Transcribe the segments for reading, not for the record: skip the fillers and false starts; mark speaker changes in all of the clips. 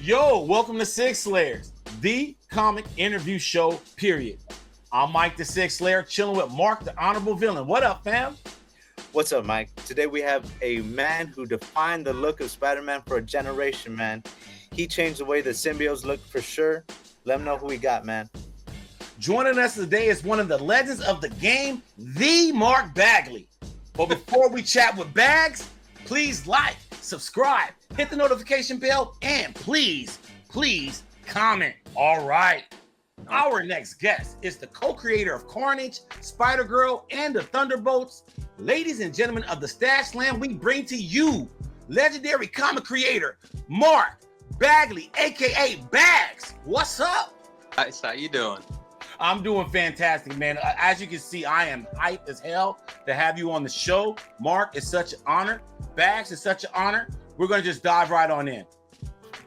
Speaker 1: Yo, welcome to Six Slayers, the comic interview show, period. I'm Mike the Six Slayer, chilling with Mark the Honorable Villain. What up, fam?
Speaker 2: What's up, Mike? Today we have a man who defined the look of Spider-Man for a generation, man. He changed the way the symbiotes look for sure. Let him know who we got, man.
Speaker 1: Joining us today is one of the legends of the game, the Mark Bagley. But before we chat with Bags, please like, subscribe, hit the notification bell, and please comment. All right. Our next guest is the co-creator of Carnage, Spider-Girl, and the Thunderbolts. Ladies and gentlemen of the Stash Land, we bring to you legendary comic creator, Mark Bagley, aka Bags. What's up?
Speaker 3: Guys, how you doing?
Speaker 1: I'm doing fantastic, man. As you can see, I am hyped as hell to have you on the show. Mark, it's such an honor. Bags, it's such an honor. We're gonna just dive right on in.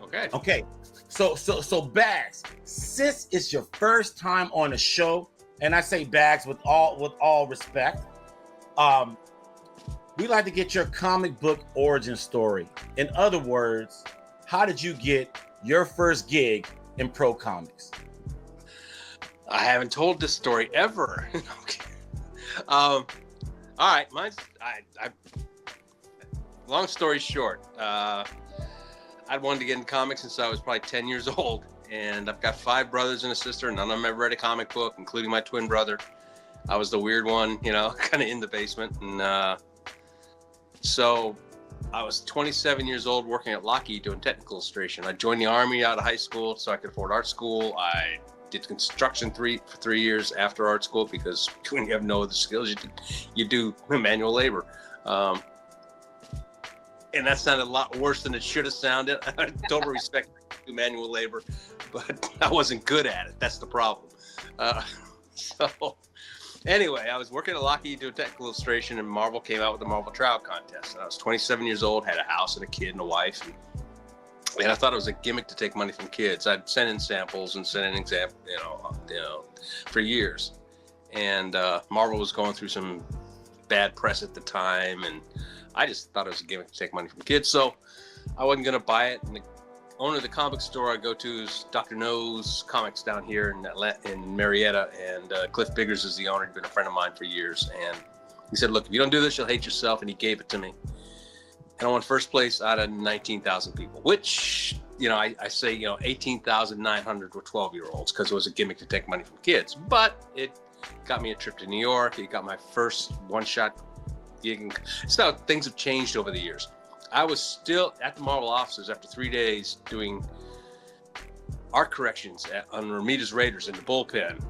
Speaker 1: Okay. So Bags, since it's your first time on the show, and I say Bags with all respect, we like to get your comic book origin story. In other words, how did you get your first gig in pro comics?
Speaker 3: I haven't told this story ever. Okay. All right, mine's long story short, I'd wanted to get in comics since I was probably 10 years old, and I've got 5 brothers and a sister. None of them ever read a comic book, including my twin brother. I was the weird one, kind of in the basement, and so I was 27 years old working at Lockheed doing technical illustration. I joined the Army out of high school so I could afford art school. I did construction for 3 years after art school because when you have no other skills, you do manual labor. And that sounded a lot worse than it should have sounded. I totally respect manual labor, but I wasn't good at it. That's the problem. So anyway, I was working at Lockheed doing technical illustration, and Marvel came out with the Marvel Tryout Contest. And I was 27 years old, had a house and a kid and a wife. And I thought it was a gimmick to take money from kids. I'd send in samples and send in examples, for years. And Marvel was going through some bad press at the time, and I just thought it was a gimmick to take money from kids. So I wasn't going to buy it. And the owner of the comic store I go to is Dr. No's Comics down here in Marietta, and Cliff Biggers is the owner. He's been a friend of mine for years. And he said, look, if you don't do this, you'll hate yourself. And he gave it to me. And I won first place out of 19,000 people, which, I say, 18,900 were 12-year-olds because it was a gimmick to take money from kids. But it got me a trip to New York. It got my first one-shot gig. So things have changed over the years. I was still at the Marvel offices after 3 days doing art corrections on Ramita's Raiders in the bullpen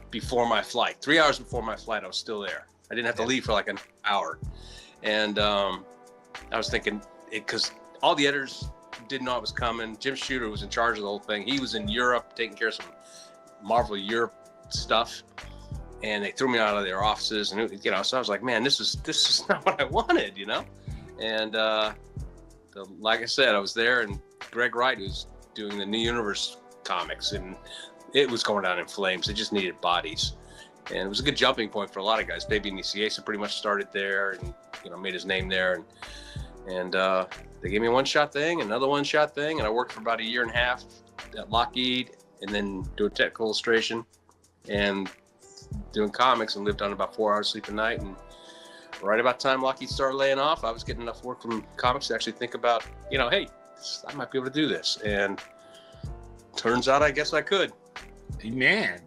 Speaker 3: before my flight. 3 hours before my flight, I was still there. I didn't have to leave for like an hour. And I was thinking, because all the editors didn't know I was coming. Jim Shooter was in charge of the whole thing. He was in Europe taking care of some Marvel Europe stuff, and they threw me out of their offices. And so I was like, man, this is not what I wanted, And like I said, I was there, and Greg Wright was doing the New Universe comics, and it was going down in flames. It just needed bodies, and it was a good jumping point for a lot of guys. Baby Nicieza pretty much started there, and made his name there, and they gave me a one-shot thing, another one-shot thing, and I worked for about 1.5 years at Lockheed, and then doing technical illustration and doing comics, and lived on about 4 hours sleep a night. And right about the time Lockheed started laying off, I was getting enough work from comics to actually think about, hey, I might be able to do this. And turns out I guess I could.
Speaker 1: Man,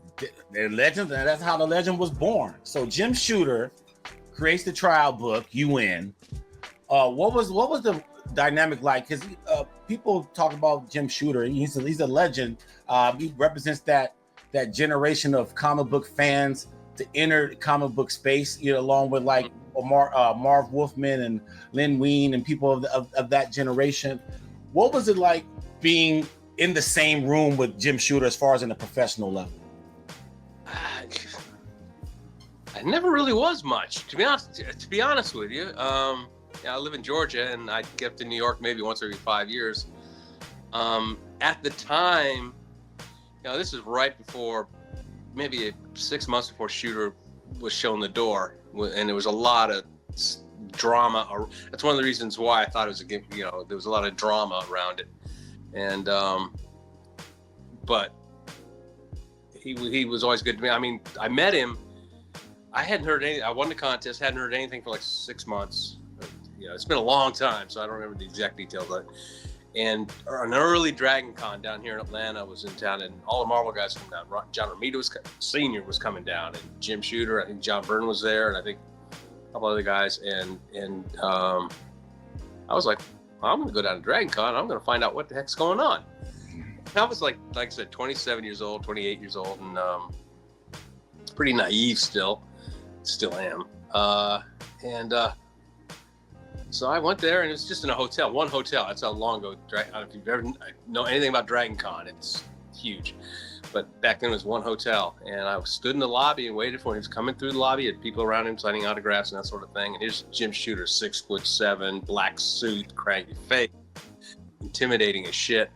Speaker 1: the legend, that's how the legend was born. So Jim Shooter creates the trial book, you win. What was the dynamic like? Because people talk about Jim Shooter. He's a legend. He represents that generation of comic book fans to enter comic book space, along with like Marv Wolfman and Len Wein and people of that generation. What was it like being in the same room with Jim Shooter as far as in a professional level?
Speaker 3: I never really was much, to be honest with you. I live in Georgia, and I'd get up to New York maybe once every 5 years. At the time, this is right before, maybe 6 months before Shooter was shown the door, and there was a lot of drama. That's one of the reasons why I thought it was a game. There was a lot of drama around it. and but he was always good to me. I mean, I met him. I hadn't heard anything. I won the contest. Hadn't heard anything for like 6 months. You know, it's been a long time, so I don't remember the exact details. But and an early Dragon Con down here in Atlanta was in town, and all the Marvel guys come down. John Romita Sr. was coming down, and Jim Shooter. I think John Byrne was there, and I think a couple other guys. And I was like, well, I'm going to go down to Dragon Con. I'm going to find out what the heck's going on. I was like I said, 27 years old, 28 years old, and pretty naive still am. So I went there, and it's just in a hotel, one hotel. That's how long ago. I don't know if you've ever know anything about Dragon Con. It's huge. But back then it was one hotel, and I stood in the lobby and waited for him. He was coming through the lobby, had people around him signing autographs and that sort of thing. And here's Jim Shooter, 6'7", black suit, cranky face, intimidating as shit.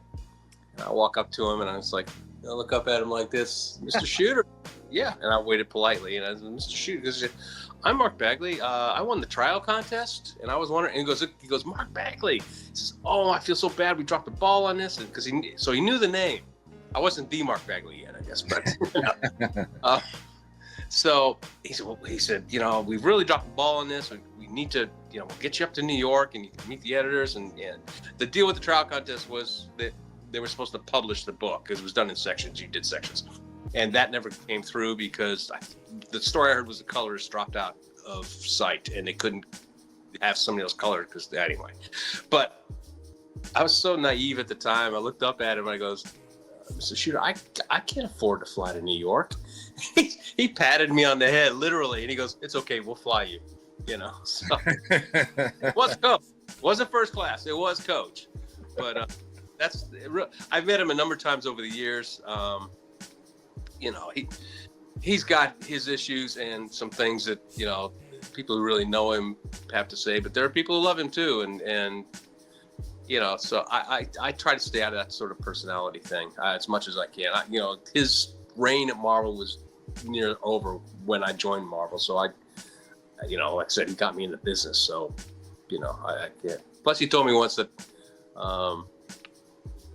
Speaker 3: And I walk up to him, and I was like, I look up at him like this, Mr. Shooter. Yeah. And I waited politely, and I said, Mr. Shooter, because I'm Mark Bagley. I won the trial contest, and I was wondering. And he goes, Mark Bagley. He says, oh, I feel so bad. We dropped the ball on this, and he knew the name. I wasn't the Mark Bagley yet, I guess, but so he said, you know, we've really dropped the ball on this. We need to, you know, we'll get you up to New York, and you can meet the editors. And the deal with the trial contest was that they were supposed to publish the book because it was done in sections. You did sections. And that never came through because the story I heard was the colorist dropped out of sight and they couldn't have somebody else color it because anyway. But I was so naive at the time. I looked up at him and I goes, Mr. Shooter, I can't afford to fly to New York. He patted me on the head literally, and he goes, it's okay, we'll fly you. You know, so it was coach. It wasn't first class. It was coach. But I've met him a number of times over the years. You know, he's got his issues and some things that, you know, people who really know him have to say, but there are people who love him too. And you know, so I try to stay out of that sort of personality thing as much as I can. You know, his reign at Marvel was near over when I joined Marvel. So you know, like I said, he got me in the business. So, you know, I can't. Plus he told me once that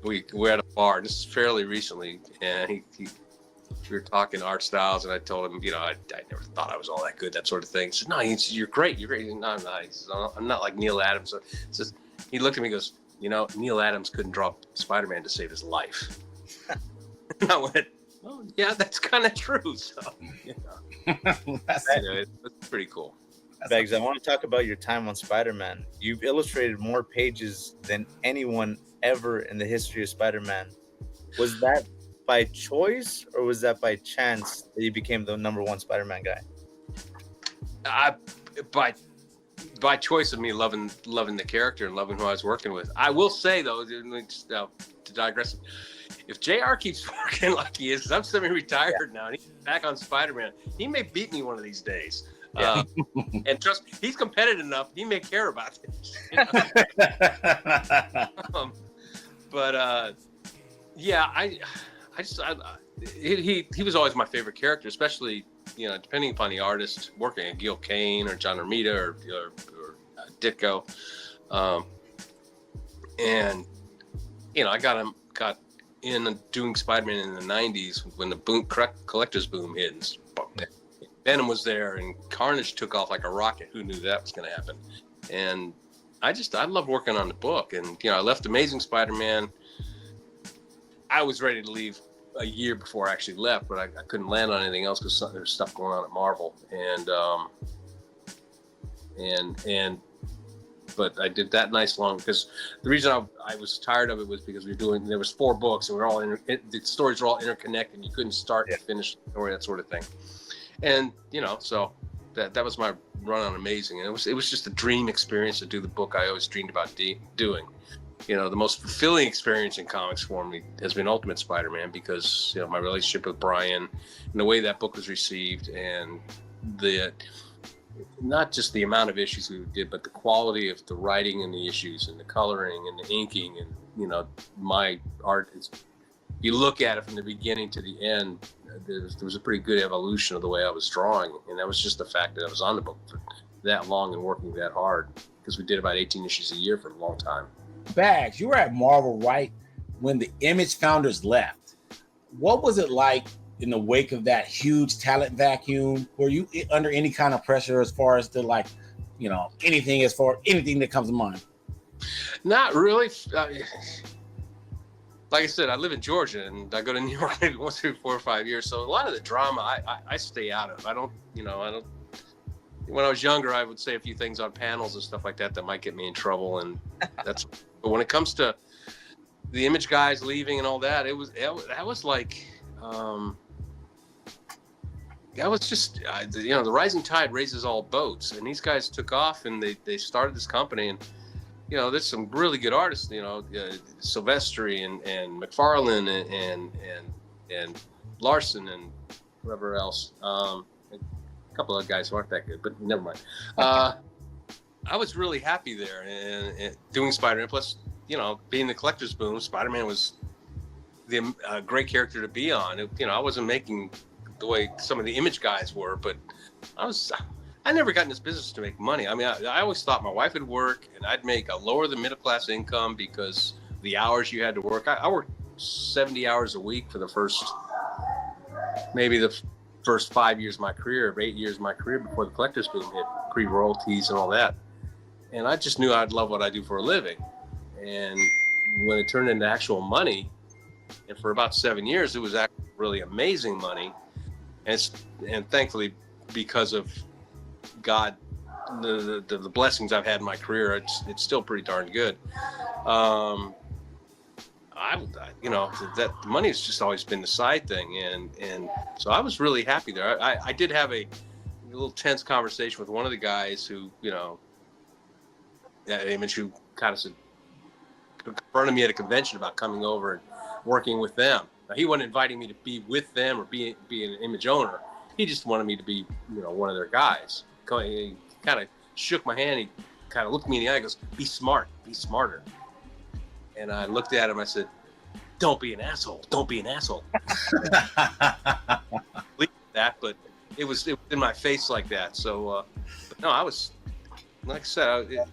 Speaker 3: we were at a bar, and this is fairly recently, and we were talking art styles, and I told him, you know, I never thought I was all that good, that sort of thing. He said, no, you're great. You're great. No, I'm not. He says, I'm not like Neil Adams. So he looked at me and goes, you know, Neil Adams couldn't draw Spider-Man to save his life. And I went, oh, yeah, that's kind of true. So, you know, it's pretty cool.
Speaker 2: Beggs, I want to talk about your time on Spider-Man. You've illustrated more pages than anyone ever in the history of Spider-Man. Was that by choice, or was that by chance that you became the #1 Spider-Man guy?
Speaker 3: By choice of me loving the character and loving who I was working with. I will say though, to digress, if JR keeps working like he is, because I'm semi-retired now, and he's back on Spider-Man, he may beat me one of these days. Yeah. And trust me, he's competitive enough. He may care about this. You know? Yeah, he was always my favorite character, especially, you know, depending upon the artist working at Gil Kane or John Romita or Ditko. And, you know, I got in doing Spider-Man in the 90s when the collector's boom hit. And Venom was there and Carnage took off like a rocket. Who knew that was going to happen? And I loved working on the book. And, you know, I left Amazing Spider-Man. I was ready to leave a year before I actually left, but I couldn't land on anything else because there's stuff going on at Marvel. But I did that nice long, because the reason I was tired of it was because there was 4 books and the stories were all interconnected. You couldn't start and finish the story, that sort of thing. And, you know, so that was my run on Amazing. And it was just a dream experience to do the book I always dreamed about doing. You know, the most fulfilling experience in comics for me has been Ultimate Spider-Man, because, you know, my relationship with Brian and the way that book was received, and not just the amount of issues we did, but the quality of the writing and the issues and the coloring and the inking. And, you know, my art is, you look at it from the beginning to the end, there was a pretty good evolution of the way I was drawing. And that was just the fact that I was on the book for that long and working that hard, because we did about 18 issues a year for a long time.
Speaker 1: Bags, you were at Marvel right when the Image founders left, what was it like in the wake of that huge talent vacuum? Were you under any kind of pressure as far as to like, you know, anything that comes to mind?
Speaker 3: Not really. Like I said, I live in Georgia and I go to New York maybe once every 4 or 5 years. So a lot of the drama I stay out of. I don't. When I was younger, I would say a few things on panels and stuff like that might get me in trouble. And but when it comes to the Image guys leaving and all that, that was like, that was just, the rising tide raises all boats. And these guys took off and they started this company. And there's some really good artists, Silvestri and McFarlane and Larson and whoever else. A couple of guys who aren't that good, but never mind. I was really happy there and doing Spider-Man. Plus, being the collector's boom, Spider-Man was a great character to be on. I wasn't making the way some of the Image guys were, but I never got in this business to make money. I mean, I always thought my wife would work and I'd make a lower than middle class income because the hours you had to work. I worked 70 hours a week for the first 5 years of my career, or 8 years of my career before the collector's boom hit, pre-royalties and all that. And I just knew I'd love what I do for a living. And when it turned into actual money, and for about 7 years, it was actually really amazing money. And thankfully, because of God, the blessings I've had in my career, it's still pretty darn good. That money has just always been the side thing, and so I was really happy there. I did have a little tense conversation with one of the guys who, Image, who kind of confronted me at a convention about coming over and working with them. Now, he wasn't inviting me to be with them or be an Image owner. He just wanted me to be, one of their guys. He kind of shook my hand. He kind of looked me in the eye and goes, "Be smart, be smarter." And I looked at him. I said, "Don't be an asshole. Don't be an asshole." That, but it was in my face like that. So, but no, I was, like I said,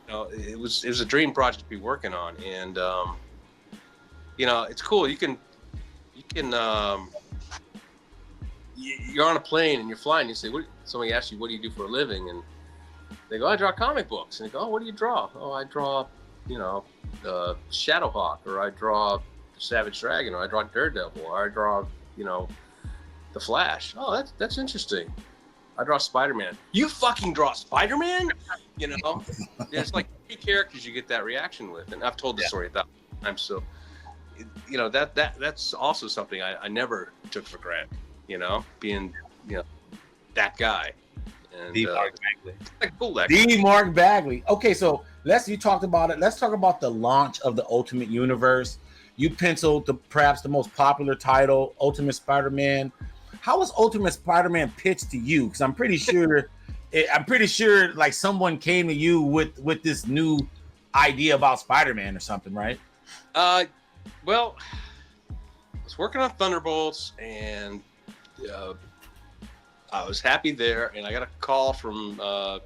Speaker 3: it was a dream project to be working on, and it's cool. You're on a plane and you're flying. You say, somebody asks you, "What do you do for a living?" And they go, "I draw comic books." And they go, "Oh, what do you draw?" "Oh, I draw, Shadowhawk, or I draw Savage Dragon, or I draw Daredevil, or I draw, the Flash." "Oh, that's interesting. I draw Spider-Man." "You fucking draw Spider-Man?" There's like 3 characters you get that reaction with, and I've told the story 1,000 times. So, that's also something I never took for granted. Being that guy. And,
Speaker 2: Mark Bagley.
Speaker 3: Cool,
Speaker 1: Mark Bagley. Okay, so you talked about it. Let's talk about the launch of the Ultimate Universe. You penciled perhaps the most popular title, Ultimate Spider-Man. How was Ultimate Spider-Man pitched to you? Because I'm pretty sure like someone came to you with this new idea about Spider-Man or something, right?
Speaker 3: Well, I was working on Thunderbolts, and I was happy there, and I got a call from I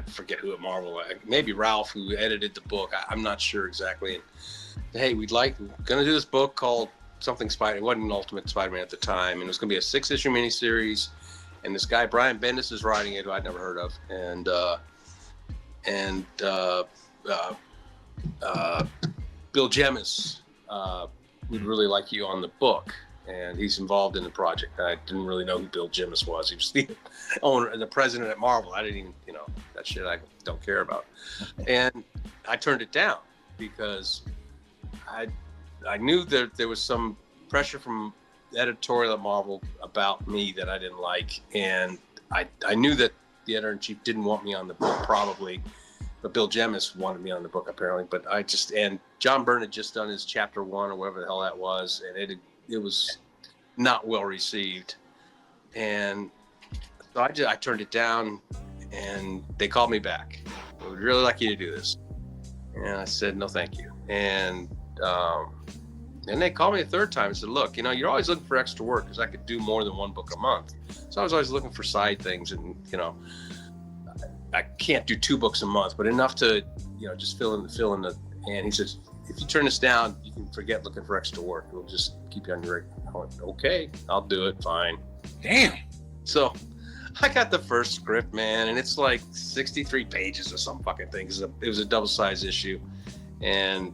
Speaker 3: forget who at Marvel, maybe Ralph, who edited the book. I'm not sure exactly. And, "Hey, we're gonna do this book called something Spider." It wasn't Ultimate Spider-Man at the time, and it was gonna be a 6-issue miniseries. And this guy Brian Bendis is writing it, who I'd never heard of, and Bill Jemas would really like you on the book, and he's involved in the project. I didn't really know who Bill Jemas was. He was the owner and the president at Marvel. I didn't even, that shit I don't care about. And I turned it down because I knew that there was some pressure from editorial at Marvel about me that I didn't like, and I knew that the editor-in-chief didn't want me on the book probably, but Bill Jemas wanted me on the book apparently. But and John Byrne had just done his chapter 1 or whatever the hell that was, and it was not well received, and so I turned it down, and they called me back. "We would really like you to do this," and I said, "No, thank you." And they called me a third time and said, "Look, you're always looking for extra work," because I could do more than 1 book a month. So I was always looking for side things, and I can't do 2 books a month, but enough to just fill in the. And he says, if you turn this down, you can forget looking for extra work. We'll just keep you on your regular. I went, okay, I'll do it. Fine.
Speaker 1: Damn.
Speaker 3: So I got the first script, man, and it's like 63 pages or some fucking thing. It was a double-sized issue. And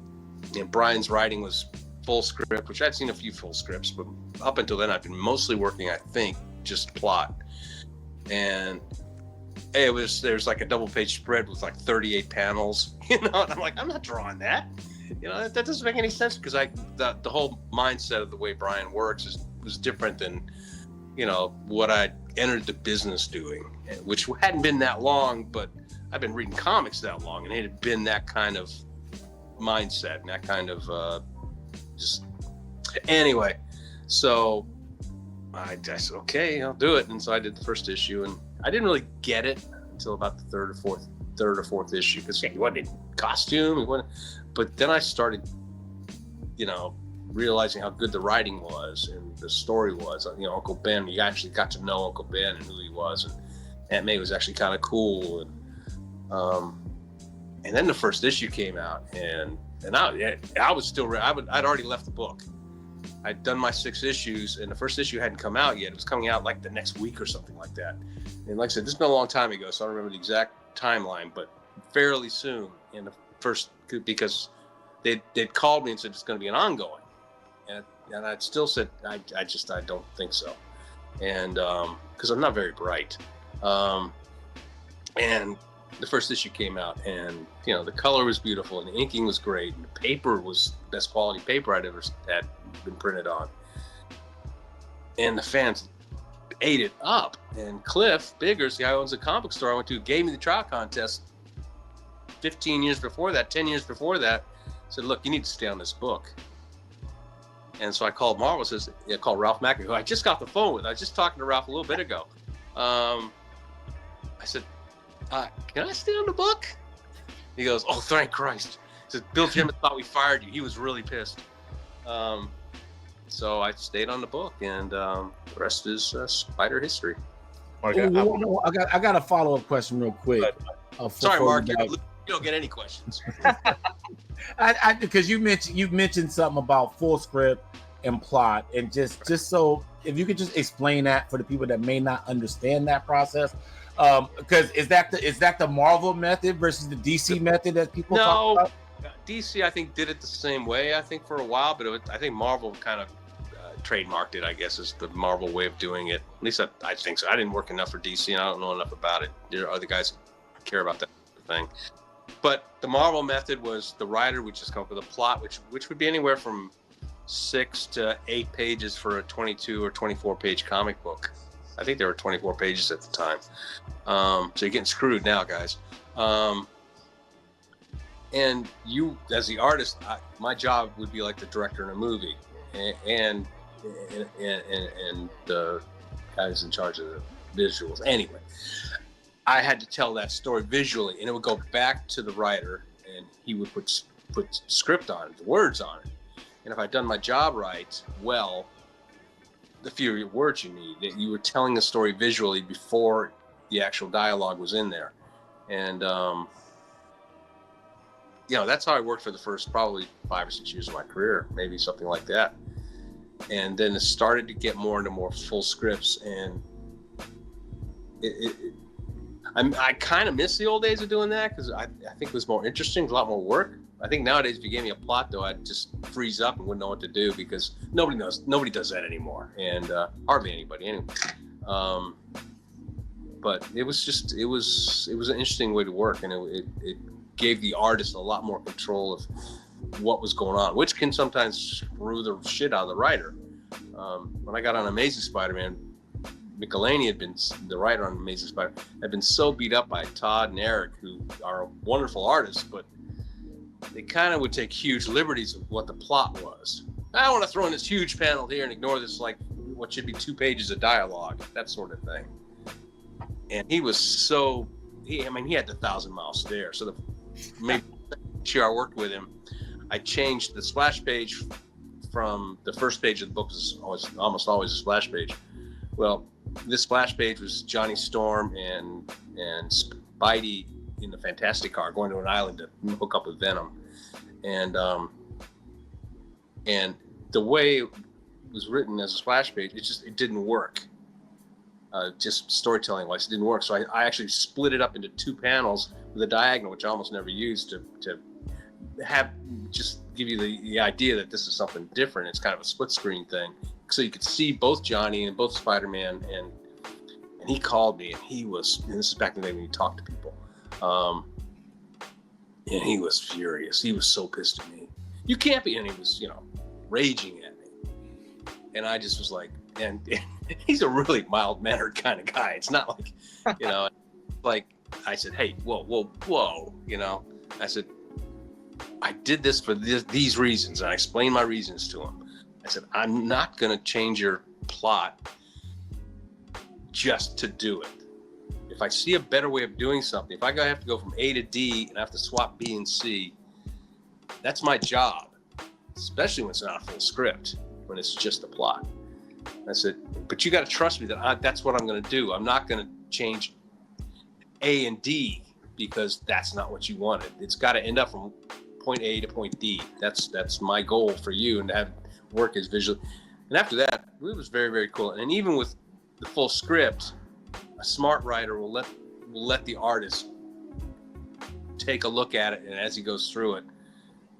Speaker 3: Brian's writing was full script, which I'd seen a few full scripts, but up until then, I've been mostly working, I think, just plot. And there's like a double-page spread with like 38 panels, and I'm like, I'm not drawing that. That doesn't make any sense, because the whole mindset of the way Brian works was different than, what I entered the business doing, which hadn't been that long, but I've been reading comics that long, and it had been that kind of mindset and that kind of anyway. So I said, okay, I'll do it. And so I did the first issue, and I didn't really get it until about the third or fourth issue, because he wasn't in costume, but then I started, realizing how good the writing was and the story was. Uncle Ben, you actually got to know Uncle Ben and who he was, and Aunt May was actually kind of cool. And then the first issue came out, and I was still, I'd already left the book. I'd done my 6 issues, and the first issue hadn't come out yet. It was coming out like the next week or something like that. And like I said, this has been a long time ago, so I don't remember the exact timeline, but fairly soon in the first, because they'd called me and said it's going to be an ongoing. And I'd still said, I don't think so. And because I'm not very bright. And the first issue came out, and the color was beautiful, and the inking was great, and the paper was the best quality paper I'd ever had been printed on. And the fans ate it up. And Cliff Biggers, the guy who owns the comic store I went to, gave me the trial contest 10 years before that, said, look, you need to stay on this book. And so I called Marvel, called Ralph Macri, who I just got the phone with. I was just talking to Ralph a little bit ago. I said, can I stay on the book? He goes, oh, thank Christ. He said, Bill Jimmett thought we fired you. He was really pissed. So I stayed on the book, and the rest is Spider history.
Speaker 1: I got a follow-up question real quick.
Speaker 3: Sorry, Mark, you don't get any questions.
Speaker 1: Because you mentioned something about full script and plot, and just so if you could just explain that for the people that may not understand that process. Because is that the Marvel method versus the DC method that people talk about?
Speaker 3: DC, I think, did it the same way, I think, for a while, but I think Marvel kind of trademarked it, I guess, is the Marvel way of doing it. At least I think so. I didn't work enough for DC, and I don't know enough about it. There are other guys who care about that thing. But the Marvel method was the writer would just come up with a plot, which would be anywhere from 6 to 8 pages for a 22 or 24 page comic book. I think there were 24 pages at the time. So you're getting screwed now, guys. And you, as the artist, my job would be like the director in a movie, and the guys in charge of the visuals. Anyway, I had to tell that story visually, and it would go back to the writer, and he would put script on it, the words on it. And if I'd done my job right, well, the fewer words you need, that you were telling the story visually before the actual dialogue was in there. And that's how I worked for the first probably 5 or 6 years of my career, maybe something like that. And then it started to get more into more full scripts, and I kind of miss the old days of doing that, because I think it was more interesting, a lot more work. I think nowadays, if you gave me a plot, though, I'd just freeze up and wouldn't know what to do, because nobody does that anymore, and hardly anybody anyway. But it was an interesting way to work, and it gave the artist a lot more control of what was going on, which can sometimes screw the shit out of the writer. When I got on Amazing Spider-Man, Michelini had been the writer on Amazing Spider, had been so beat up by Todd and Eric, who are wonderful artists, but they kind of would take huge liberties with what the plot was. I want to throw in this huge panel here and ignore this, like what should be 2 pages of dialogue, that sort of thing. And he was he had the 1,000-mile stare. So maybe year I worked with him, I changed the splash page from the first page of the book was almost always a splash page. Well, this splash page was Johnny Storm and Spidey in the Fantastic Car going to an island to hook up with Venom. And And the way it was written as a splash page, it didn't work. Just storytelling wise, it didn't work. So I actually split it up into 2 panels with a diagonal, which I almost never used to have just give you the idea that this is something different. It's kind of a split screen thing, so you could see both Johnny and both Spider-Man. And he called me, and this is back in the day when you talk to people, and he was furious. He was so pissed at me. You can't be, and he was, raging at me. And I just was like, and he's a really mild-mannered kind of guy. It's not like, like I said, hey, whoa. I said, I did this for these reasons. And I explained my reasons to him. I said, I'm not going to change your plot just to do it. If I see a better way of doing something, if I have to go from A to D and I have to swap B and C, that's my job, especially when it's not a full script, when it's just a plot. I said, but you got to trust me that that's what I'm going to do. I'm not going to change A and D because that's not what you wanted. It's got to end up from point A to point D. That's my goal for you, and to have work as visual. And after that, it was very, very cool. And even with the full script, a smart writer will let the artist take a look at it, and as he goes through it,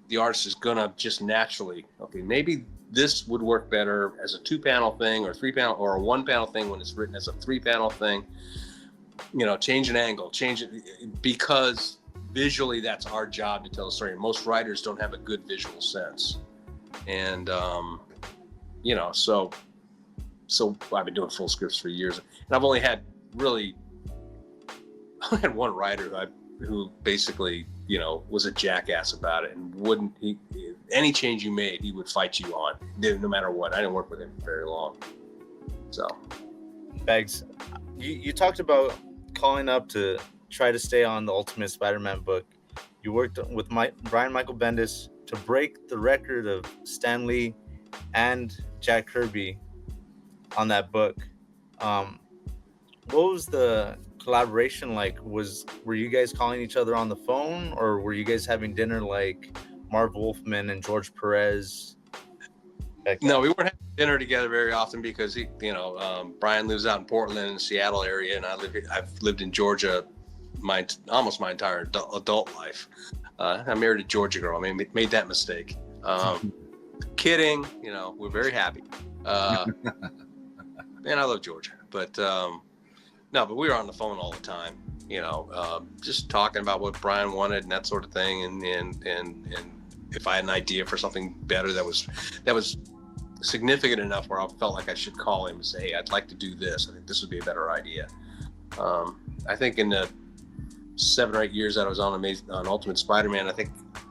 Speaker 3: the artist is gonna just naturally, okay, maybe this would work better as a 2-panel thing, or 3-panel, or a 1-panel thing when it's written as a 3-panel thing. Change an angle, change it, because visually that's our job to tell a story. And most writers don't have a good visual sense, and so I've been doing full scripts for years, and I've only had I had one writer who basically, was a jackass about it, and any change you made, he would fight you on, no matter what. I didn't work with him for very long. So,
Speaker 2: Bags, you talked about calling up to try to stay on the Ultimate Spider-Man book. You worked with Brian Michael Bendis to break the record of Stan Lee and Jack Kirby on that book. What was the collaboration like? Were you guys calling each other on the phone, or were you guys having dinner like Marv Wolfman and George Perez?
Speaker 3: No, we weren't having dinner together very often because Brian lives out in Portland in the Seattle area, and I've lived in Georgia almost my entire adult life. I married a Georgia girl. I made that mistake. Kidding, we're very happy. And I love Georgia, but but we were on the phone all the time, just talking about what Brian wanted and that sort of thing, and if I had an idea for something better that was significant enough where I felt like I should call him and say, hey, I'd like to do this. I think this would be a better idea. I think in the 7 or 8 years that I was on Ultimate Spider-Man,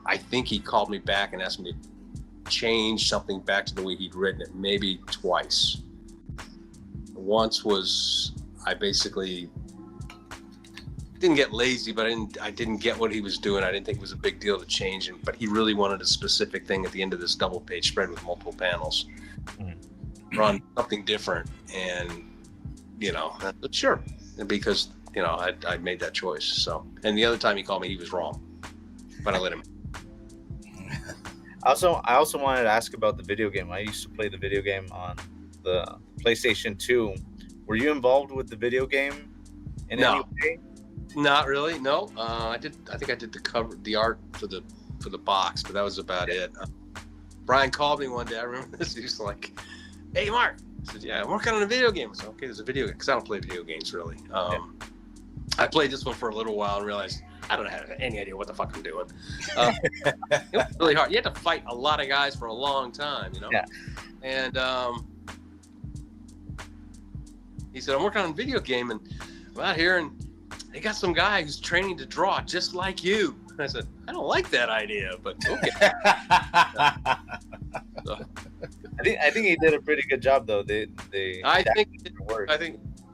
Speaker 3: I think he called me back and asked me to change something back to the way he'd written it, maybe twice. Once was I basically didn't get lazy, but I didn't get what he was doing. I didn't think it was a big deal to change him, but he really wanted a specific thing at the end of this double-page spread with multiple panels. Run something different, and sure, because I made that choice. So, and the other time he called me, he was wrong, but I let him.
Speaker 2: I also wanted to ask about the video game. I used to play the video game on the PlayStation 2. Were you involved with the video game in any way?
Speaker 3: Not really. No. I think I did the art for the box, but that was about it. Brian called me one day. I remember this. He was like, "Hey, Mark." I said, "Yeah, I'm working on a video game." I said, "Okay, there's a video game," because I don't play video games really. I played this one for a little while and realized I don't have any idea what the fuck I'm doing. It was really hard. You had to fight a lot of guys for a long time, Yeah. And he said, "I'm working on a video game, and I'm out here, and they got some guy who's training to draw just like you." And I said, "I don't like that idea, but okay."
Speaker 2: I think he did a pretty good job, though.
Speaker 3: I think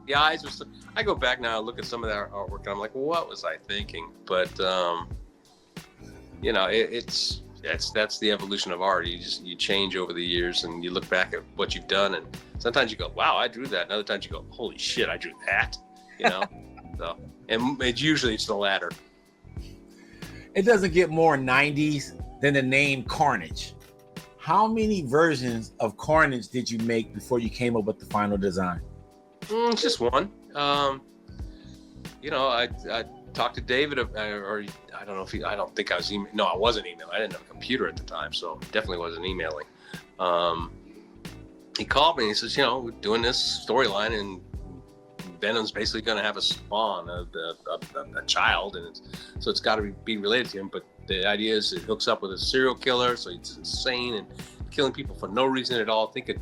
Speaker 3: the eyes were. I go back now and look at some of that artwork, and I'm like, what was I thinking? But that's the evolution of art. You change over the years, and you look back at what you've done, and sometimes you go, "Wow, I drew that." And other times you go, "Holy shit, I drew that." So, and usually it's the latter.
Speaker 1: It doesn't get more 90s than the name Carnage. how many versions of Carnage did you make before you came up with the final design?
Speaker 3: Just one. You know, I talked to David, or I don't know if I don't think I was emailing. No, I wasn't emailing. I didn't have a computer at the time, so definitely wasn't emailing. He called me and he says, you know, we're doing this storyline and Venom's basically going to have a spawn, a child, and so it's got to be related to him. But the idea is it hooks up with a serial killer, so he's insane and killing people for no reason at all. Think a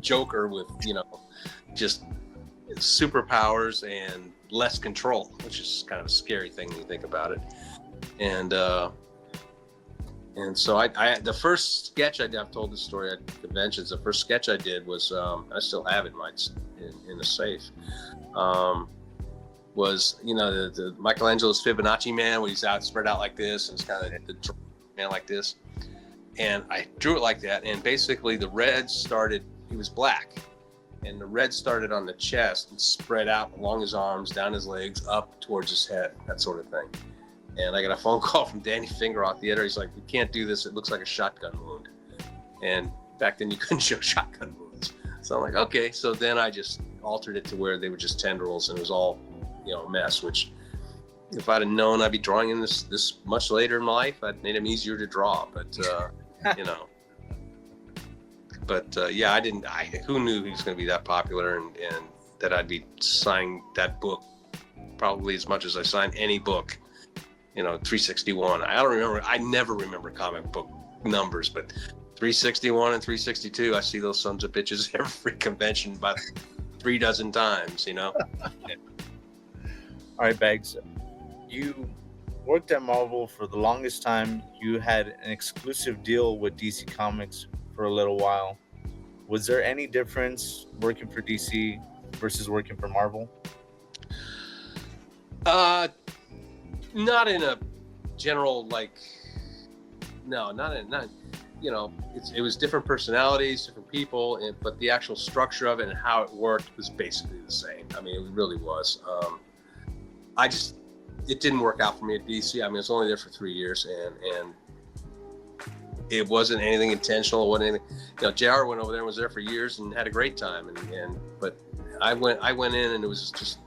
Speaker 3: Joker with, you know, just superpowers and less control, which is kind of a scary thing when you think about it. And so I the first sketch I did, I've told this story at conventions. The first sketch I did was I still have it in a safe. Was, you know, the Michelangelo's Fibonacci man, where he's out spread out like this, and it's kind of the man like this. And I drew it like that, and basically the red started. He was black, and the red started on the chest and spread out along his arms, down his legs, up towards his head, that sort of thing. And I got a phone call from Danny Fingeroth, the editor. He's like, "We can't do this. It looks like a shotgun wound." And back then you couldn't show shotgun wounds. So I'm like, okay. So then I just altered it to where they were just tendrils, and it was all, you know, a mess. Which, if I'd have known I'd be drawing in this much later in my life, I'd made him easier to draw. But you know. But yeah, I didn't. Who knew he was going to be that popular, and that I'd be signing that book probably as much as I signed any book. You know, 361. I don't remember. I never remember comic book numbers, but 361 and 362. I see those sons of bitches every convention about 3 dozen times. You know.
Speaker 2: Yeah. All right, Bags. You worked at Marvel for the longest time. You had an exclusive deal with DC Comics for a little while. Was there any difference working for DC versus working for Marvel?
Speaker 3: Not in a general, like, no, not, you know, it was different personalities, different people, but the actual structure of it and how it worked was basically the same. I mean, it really was. It didn't work out for me at DC. I mean, I was only there for 3 years, and it wasn't anything intentional. It wasn't anything, you know, JR went over there and was there for years and had a great time. But I went in, and it was just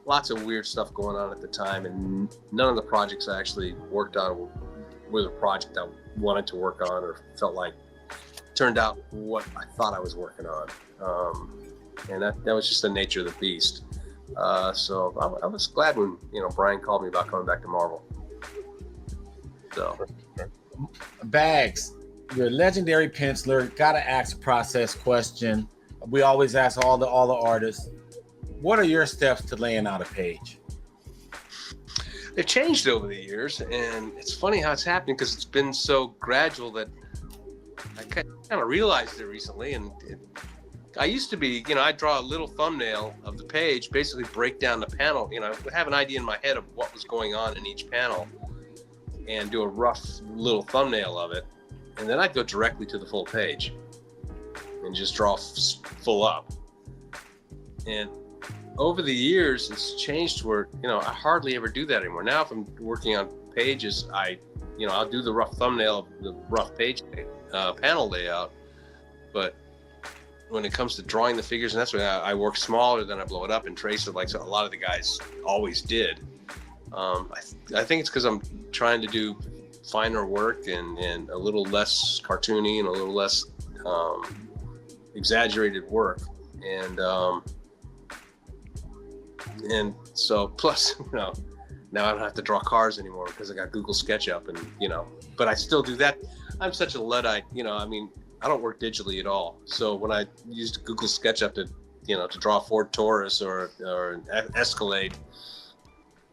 Speaker 3: lots of weird stuff going on at the time, and none of the projects I actually worked on were the project I wanted to work on or felt like turned out what I thought I was working on. And that was just the nature of the beast. So I was glad when, you know, Brian called me about coming back to Marvel. So,
Speaker 1: Bags, you're a legendary penciler. Gotta ask a process question. We always ask all the artists, what are your steps to laying out a page?
Speaker 3: They've changed over the years, and it's funny how it's happening because it's been so gradual that I kind of realized it recently. And I used to be, you know, I'd draw a little thumbnail of the page, basically break down the panel, you know, have an idea in my head of what was going on in each panel and do a rough little thumbnail of it. And then I'd go directly to the full page and just draw full up. And over the years, it's changed where, you know, I hardly ever do that anymore. Now, if I'm working on pages, I'll do the rough thumbnail, the rough page panel layout. But when it comes to drawing the figures, and that's when I work smaller, then I blow it up and trace it like a lot of the guys always did. I think it's because I'm trying to do finer work and a little less cartoony and a little less exaggerated work. And so, plus, you know, now I don't have to draw cars anymore because I got Google SketchUp, and, you know, but I still do that. I'm such a Luddite, you know, I mean, I don't work digitally at all. So when I used Google SketchUp to draw a Ford Taurus or an Escalade,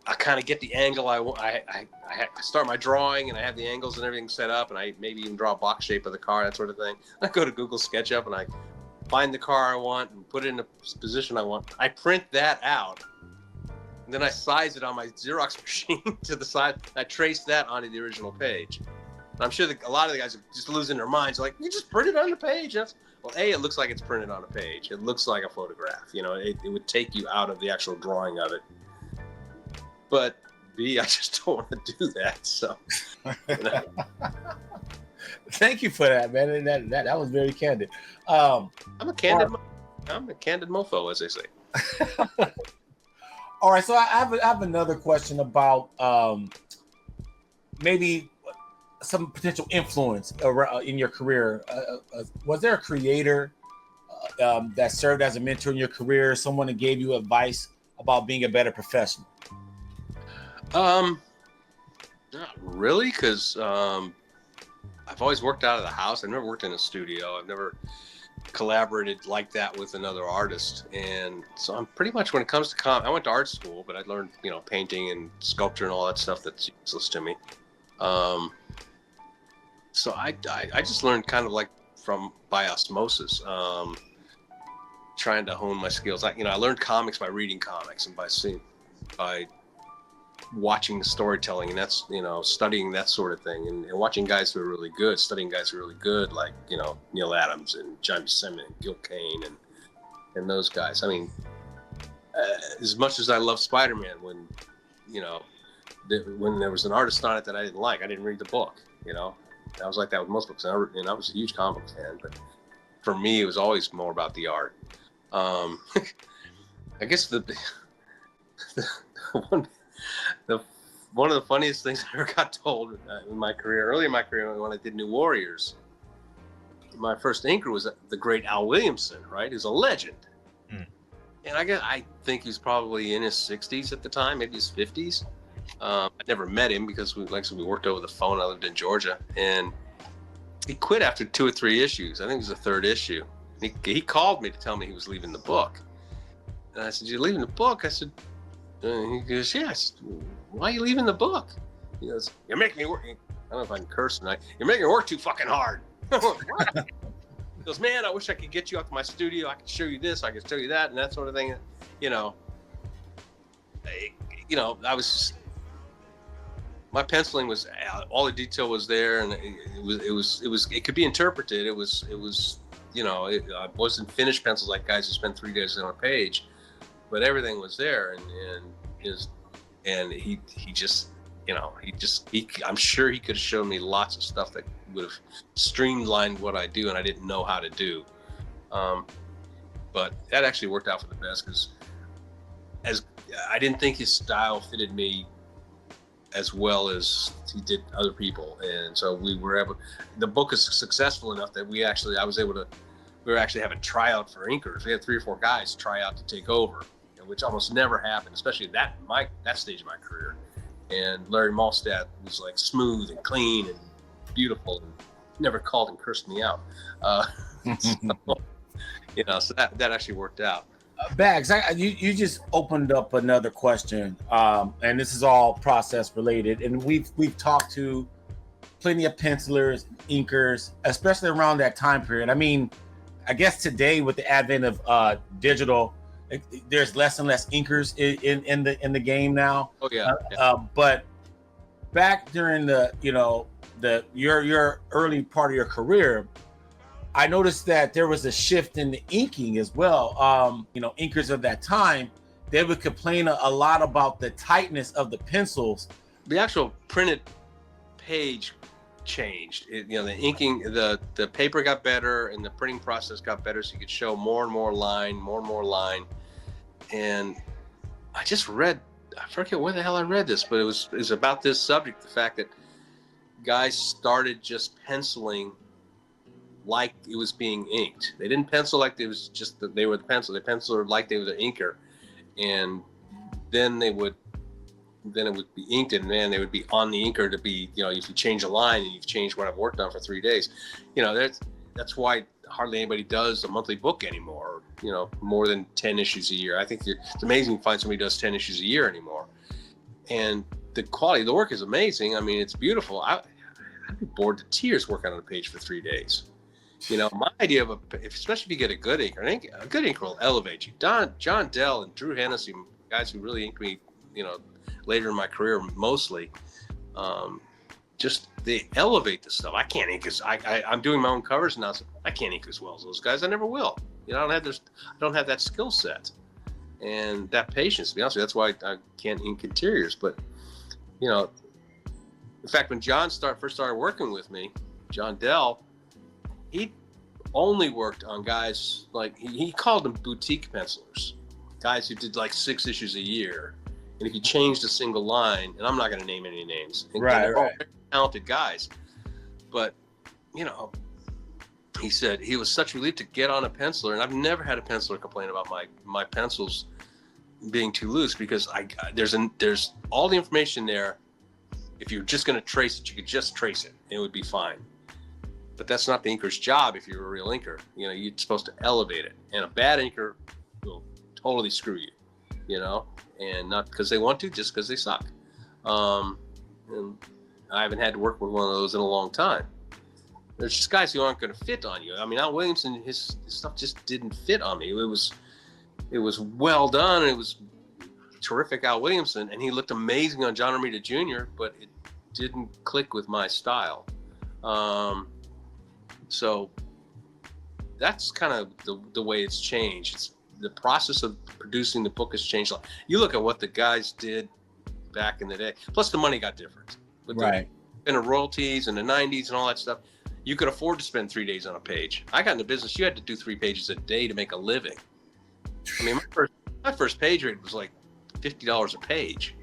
Speaker 3: I kind of get the angle I want. I start my drawing and I have the angles and everything set up, and I maybe even draw a box shape of the car, that sort of thing. I go to Google SketchUp and I find the car I want and put it in the position I want. I print that out, and then I size it on my Xerox machine to the side. I trace that onto the original page. And I'm sure that a lot of the guys are just losing their minds. Like, you just print it on the page. Well, A, it looks like it's printed on a page. It looks like a photograph. You know, it would take you out of the actual drawing of it. But B, I just don't want to do that. So, you know.
Speaker 1: Thank you for that, man. And that was very candid.
Speaker 3: I'm a candid mofo, as they say.
Speaker 1: All right, so I have another question about maybe some potential influence in your career. Was there a creator that served as a mentor in your career? Someone that gave you advice about being a better professional?
Speaker 3: Not really, because I've always worked out of the house. I've never worked in a studio. I've never collaborated like that with another artist. And so I'm pretty much, when it comes to I went to art school, but I learned, painting and sculpture and all that stuff that's useless to me. So I just learned kind of like by osmosis, trying to hone my skills. I learned comics by reading comics and by watching the storytelling, and that's, studying that sort of thing, and watching guys who are really good, studying guys who are really good, like, Neil Adams and John Buscema and Gil Kane and those guys. I mean, as much as I love Spider-Man, when there was an artist on it that I didn't like, I didn't read the book. I was like that with most books. I was a huge comic fan, but for me, it was always more about the art. I guess one of the funniest things I ever got told in my career, early in my career, when I did New Warriors, my first inker was the great Al Williamson, right? Who's a legend. And I think he was probably in his 60s at the time, maybe his 50s. I never met him because we worked over the phone. I lived in Georgia, and he quit after 2 or 3 issues. I think it was the 3rd issue. He called me to tell me he was leaving the book. And I said, "You're leaving the book?" I said, he goes, "Yeah." I said, "Why are you leaving the book?" He goes, "You're making me work." I don't know if I can curse tonight. "You're making me work too fucking hard." What? He goes, "Man, I wish I could get you up to my studio. I could show you this, I could show you that, and that sort of thing." I was just, my penciling was, all the detail was there, and it could be interpreted. It was I wasn't finished pencils like guys who spend 3 days on a page, but everything was there, and he just, I'm sure he could have shown me lots of stuff that would have streamlined what I do, and I didn't know how to do. But that actually worked out for the best, because I didn't think his style fitted me as well as he did other people, and so the book is successful enough that we were actually having tryout for inkers. We had 3 or 4 guys try out to take over, which almost never happened, especially that stage of my career. And Larry Malstadt was like smooth and clean and beautiful, and never called and cursed me out. So that actually worked out.
Speaker 1: Bags, you just opened up another question, and this is all process related. And we've talked to plenty of pencilers, inkers, especially around that time period. I mean, I guess today with the advent of digital, there's less and less inkers in the game now.
Speaker 3: Oh yeah.
Speaker 1: But back during your early part of your career, I noticed that there was a shift in the inking as well. Inkers of that time, they would complain a lot about the tightness of the pencils.
Speaker 3: The actual printed page changed. The inking, the paper got better, and the printing process got better, so you could show more and more line. And I just read, I forget where the hell I read this, but it was about this subject, the fact that guys started just penciling like it was being inked. They didn't pencil like it was just that they were the pencil. They penciled like they were the inker, and then it would be inked, and then they would be on the inker to be, if you change a line and you've changed what I've worked on for 3 days, that's why hardly anybody does a monthly book anymore, more than 10 issues a year. I think it's amazing to find somebody who does 10 issues a year anymore. And the quality of the work is amazing. I mean, it's beautiful. I'd be bored to tears working on a page for 3 days. My idea of especially if you get a good inker, a good inker will elevate you. John Dell and Drew Hennessy, guys who really inked me, later in my career mostly, just they elevate the stuff. I can't ink I'm doing my own covers now, so I can't ink as well as those guys. I never will. I don't have that skill set and that patience, to be honest with you. That's why I can't ink interiors. But in fact, when John first started working with me, John Dell, he only worked on guys like he called them boutique pencilers, guys who did like 6 issues a year, and if you changed a single line, and I'm not going to name any names, and they're all very talented guys, but you know, he said he was such a relief to get on a penciler, and I've never had a penciler complain about my pencils being too loose, because there's all the information there. If you're just going to trace it, you could just trace it, and it would be fine. But that's not the inker's job. If you're a real inker, you know, you're supposed to elevate it, and a bad inker will totally screw you, you know, and not because they want to, just because they suck. And I haven't had to work with one of those in a long time. There's just guys who aren't going to fit on you. I mean, Al Williamson, his stuff just didn't fit on me. It was well done, and it was terrific Al Williamson, and he looked amazing on John Romita Jr., but it didn't click with my style. So that's kind of the way it's changed. It's the process of producing the book has changed a lot. You look at what the guys did back in the day, plus the money got different. With the royalties and the 90s and all that stuff, you could afford to spend 3 days on a page. I got in the business, you had to do 3 pages a day to make a living. I mean, my first page rate was like $50 a page.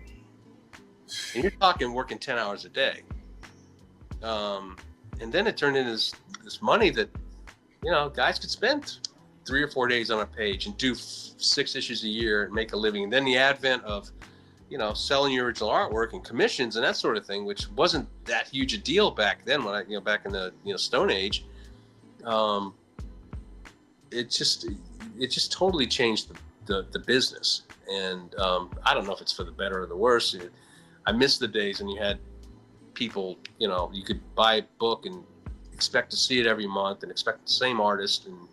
Speaker 3: And you're talking working 10 hours a day. And then it turned into this money that, you know, guys could spend 3 or 4 days on a page and do 6 issues a year and make a living. And then the advent of, you know, selling your original artwork and commissions and that sort of thing, which wasn't that huge a deal back then, when back in the, Stone Age. It just totally changed the business. And I don't know if it's for the better or the worse. I miss the days when you had people, you could buy a book and expect to see it every month and expect the same artist. And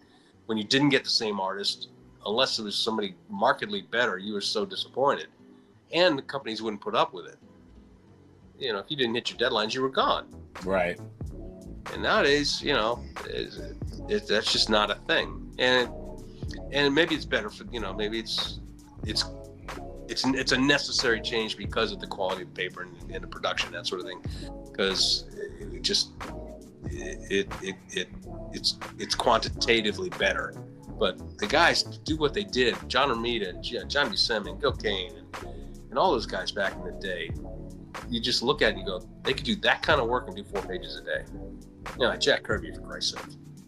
Speaker 3: when you didn't get the same artist, unless it was somebody markedly better, you were so disappointed. And the companies wouldn't put up with it. If you didn't hit your deadlines, you were gone.
Speaker 1: Right.
Speaker 3: And nowadays, that's just not a thing. And maybe it's better for, maybe it's a necessary change because of the quality of the paper and the production, that sort of thing. Because it's quantitatively better. But the guys do what they did. John Romita, John Buscemi, Gil Kane, and all those guys back in the day. You just look at it and you go, they could do that kind of work and do 4 pages a day. Like Jack Kirby, for Christ's sake.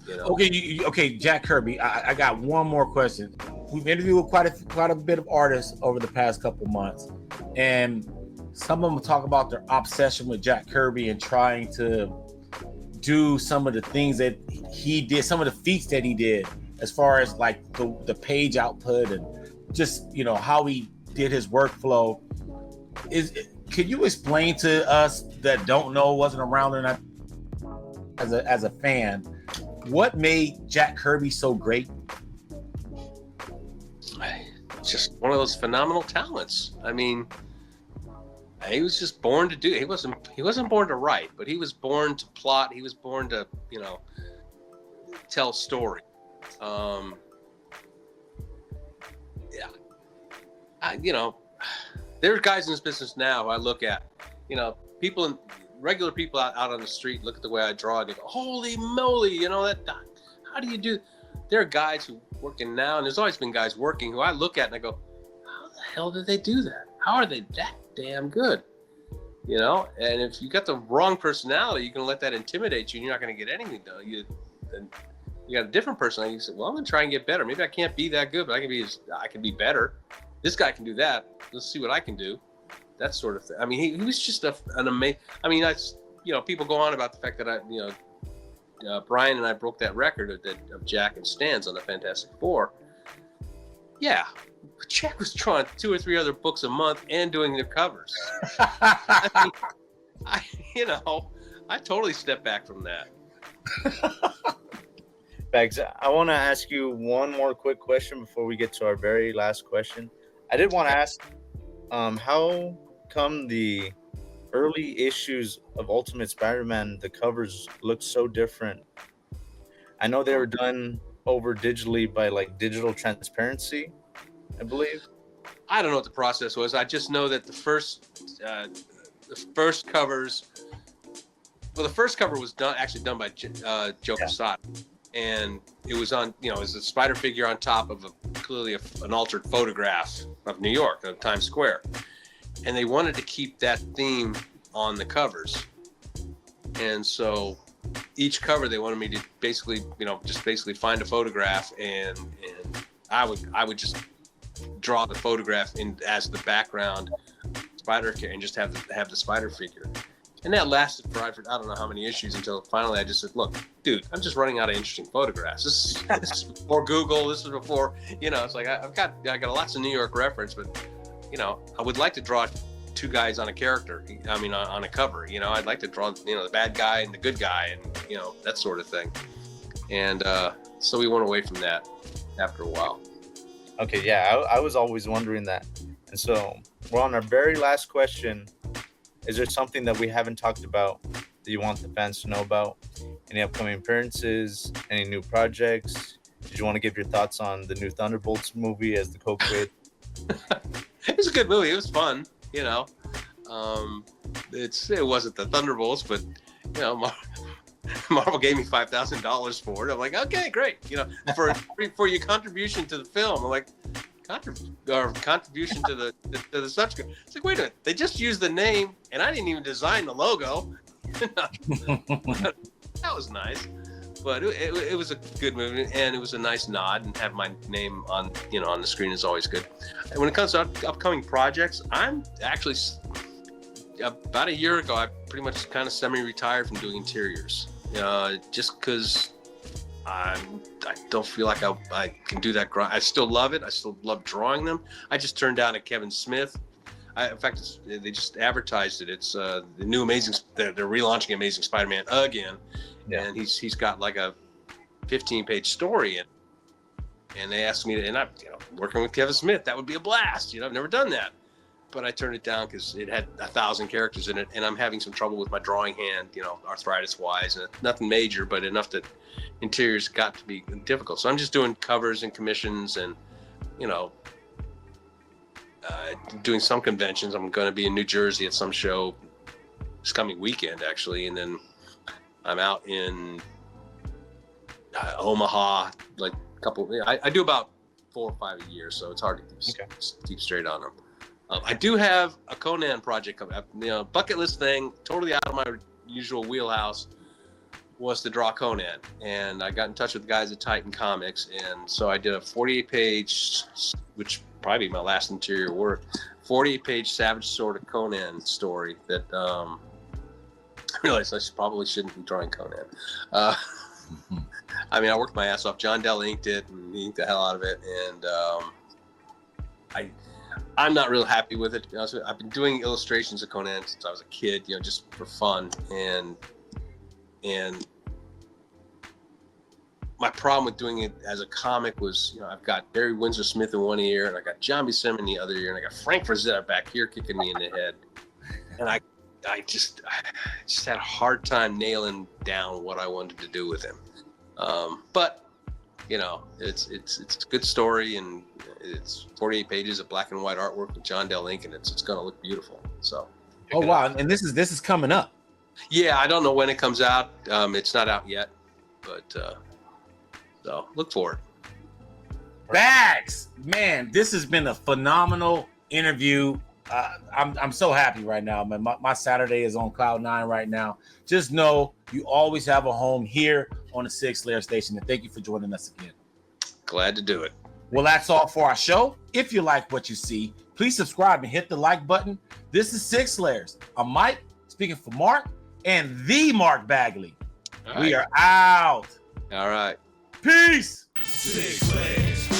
Speaker 1: Okay, Jack Kirby. I got one more question. We've interviewed quite a bit of artists over the past couple months, and some of them talk about their obsession with Jack Kirby and trying to do some of the things that he did, some of the feats that he did, as far as like the page output and just how he did his workflow. Could you explain to us that don't know, wasn't around or not, as a fan, what made Jack Kirby so great?
Speaker 3: Just one of those phenomenal talents. I mean, he was just born to do. He wasn't born to write, but he was born to plot. He was born to tell story. There are guys in this business now who I look at, regular people out on the street look at the way I draw and they go, holy moly, how do you do? There are guys who working now, and there's always been guys working who I look at and I go, how the hell did they do that? How are they that damn good? And if you got the wrong personality, you can let that intimidate you and you're not going to get anything done. You got a different personality. You say, well, I'm going to try and get better. Maybe I can't be that good, but I can be better. This guy can do that. Let's see what I can do. That sort of thing. I mean, he was just an amazing. I mean, people go on about the fact that Brian and I broke that record of Jack and Stan's on the Fantastic Four. Yeah, Jack was drawing 2 or 3 other books a month and doing their covers. I totally stepped back from that.
Speaker 2: Bags, I want to ask you one more quick question before we get to our very last question. I did want to ask, how come the early issues of Ultimate Spider-Man, the covers look so different? I know they were done over digitally by like digital transparency, I believe.
Speaker 3: I don't know what the process was. I just know that the first covers Well, the first cover was done by Joe Quesada, and it was on, it was a spider figure on top of clearly an altered photograph of New York, of Times Square, and they wanted to keep that theme on the covers, and so each cover they wanted me to basically, just find a photograph, and I would just draw the photograph in as the background spider and just have the spider figure. And that lasted for I don't know how many issues until finally I just said, look, dude, I'm just running out of interesting photographs. This is before Google. This is before, it's like I got lots of New York reference, but, I would like to draw two guys on a character. I mean, on a cover, I'd like to draw, the bad guy and the good guy and, that sort of thing. And so we went away from that after a while.
Speaker 2: Okay, yeah, I was always wondering that. And so we're on our very last question. Is there something that we haven't talked about that you want the fans to know about? Any upcoming appearances? Any new projects? Did you want to give your thoughts on the new Thunderbolts movie as the co-creator?
Speaker 3: It was a good movie. It was fun, It wasn't the Thunderbolts, but, Marvel gave me $5,000 for it. I'm like, okay, great. For your contribution to the film. I'm like, contribution to the subject. It's like, wait a minute, they just used the name, and I didn't even design the logo. That was nice, but it was a good movie, and it was a nice nod, and have my name on on the screen is always good. And when it comes to upcoming projects, I'm actually about a year ago I pretty much kind of semi-retired from doing interiors, just because I don't feel like I can do that. I still love it. I still love drawing them. I just turned down a Kevin Smith. In fact, they just advertised it. It's the new they're relaunching Amazing Spider-Man again, and he's got like a 15-page story in. And they asked me to, and I'm working with Kevin Smith. That would be a blast. I've never done that, but I turned it down because it had 1,000 characters in it, and I'm having some trouble with my drawing hand, arthritis-wise, and nothing major, but enough that interiors got to be difficult. So I'm just doing covers and commissions, and doing some conventions. I'm going to be in New Jersey at some show this coming weekend, actually, and then I'm out in Omaha, like a couple. I do about 4 or 5 a year, so it's hard to keep straight on them. I do have a Conan project coming up. Bucket list thing, totally out of my usual wheelhouse, was to draw Conan, and I got in touch with the guys at Titan Comics, and so I did a 48-page, which probably my last interior work, 48-page Savage Sword of Conan story that I realized I probably shouldn't be drawing Conan. I worked my ass off. John Dell inked it, and he inked the hell out of it, and I'm not real happy with it, to be honest with you. I've been doing illustrations of Conan since I was a kid, just for fun, and my problem with doing it as a comic was, I've got Barry Windsor Smith in one ear, and I got John Buscema in the other ear, and I got Frank Frazetta back here kicking me in the head, and I just had a hard time nailing down what I wanted to do with him. But it's a good story, and it's 48 pages of black and white artwork with John Dell ink, and it's going to look beautiful. So.
Speaker 1: Oh wow! And this is coming up.
Speaker 3: Yeah, I don't know when it comes out. It's not out yet, but so look for it.
Speaker 1: Bags, man, this has been a phenomenal interview. I'm so happy right now, man. My Saturday is on cloud 9 right now. Just know you always have a home here on the 6 Layer Station, and thank you for joining us again.
Speaker 3: Glad to do it.
Speaker 1: Well, that's all for our show. If you like what you see, please subscribe and hit the like button. This is 6 Layers. I'm Mike, speaking for Mark and the Mark Bagley.
Speaker 3: All right.
Speaker 1: We are out.
Speaker 3: All right.
Speaker 1: Peace.
Speaker 4: 6 Layers.